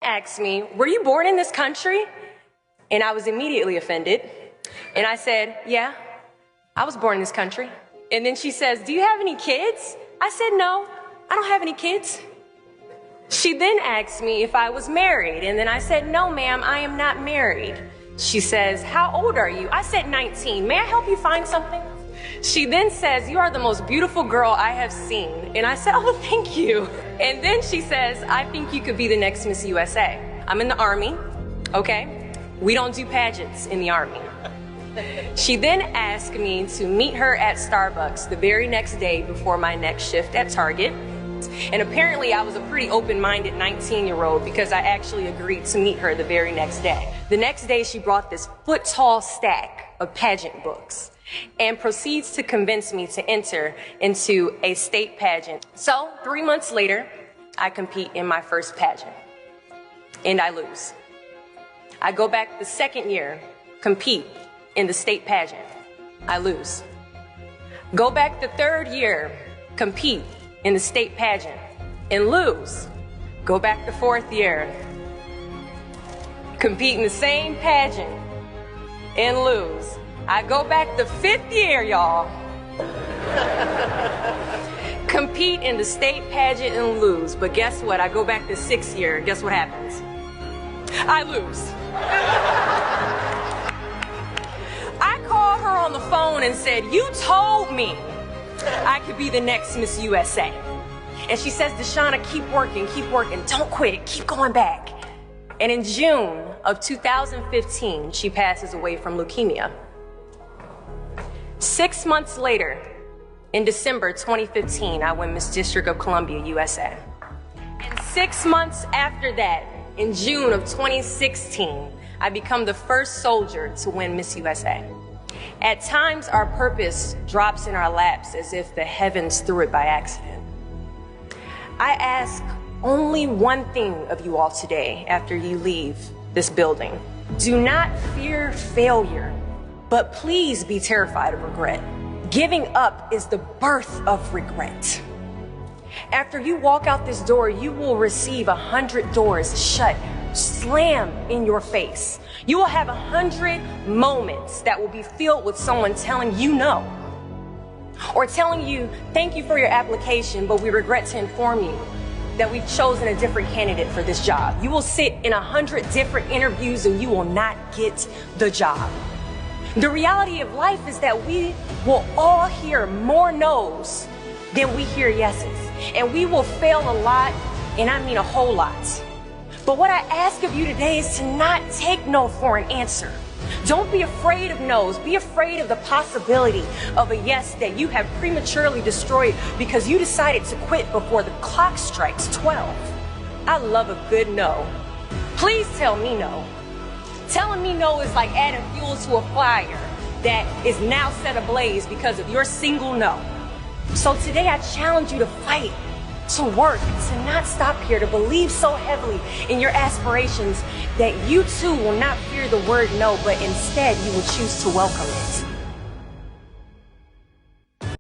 asked me, were you born in this country? And I was immediately offended. And I said, yeah, I was born in this country. And then she says, do you have any kids? I said, no, I don't have any kids. She then asked me if I was married. And then I said, no, ma'am, I am not married. She says, how old are you? I said, 19. May I help you find something? She then says, you are the most beautiful girl I have seen. And I said, oh, thank you. And then she says, I think you could be the next Miss USA. I'm in the Army, okay? We don't do pageants in the Army. She then asked me to meet her at Starbucks the very next day before my next shift at Target. And apparently I was a pretty open-minded 19-year-old because I actually agreed to meet her the very next day. The next day she brought this foot-tall stack of pageant books and proceeds to convince me to enter into a state pageant. So 3 months later, I compete in my first pageant and I lose. I go back the second year, compete in the state pageant. I lose. Go back the third year, compete in the state pageant and lose. Go back the fourth year, compete in the same pageant and lose. I go back the fifth year, y'all. Compete in the state pageant and lose. But guess what? I go back the sixth year. Guess what happens? I lose. I called her on the phone and said, you told me I could be the next Miss USA. And she says, Deshauna, keep working, don't quit, keep going back. And in June of 2015, she passes away from leukemia. 6 months later, in December 2015, I win Miss District of Columbia, USA. And 6 months after that, in June of 2016, I become the first soldier to win Miss USA. At times, our purpose drops in our laps as if the heavens threw it by accident. I ask only one thing of you all today after you leave this building. Do not fear failure, but please be terrified of regret. Giving up is the birth of regret. After you walk out this door, you will receive 100 doors shut, slam in your face. You will have 100 moments that will be filled with someone telling you no. Or telling you, thank you for your application, but we regret to inform you that we've chosen a different candidate for this job. You will sit in 100 different interviews and you will not get the job. The reality of life is that we will all hear more no's than we hear yeses. And we will fail a lot, and I mean a whole lot. But what I ask of you today is to not take no for an answer. Don't be afraid of no's. Be afraid of the possibility of a yes that you have prematurely destroyed because you decided to quit before the clock strikes 12. I love a good no. Please tell me no. Telling me no is like adding fuel to a fire that is now set ablaze because of your single no. So today I challenge you to fight, to work, to not stop here, to believe so heavily in your aspirations that you too will not fear the word no, but instead you will choose to welcome it.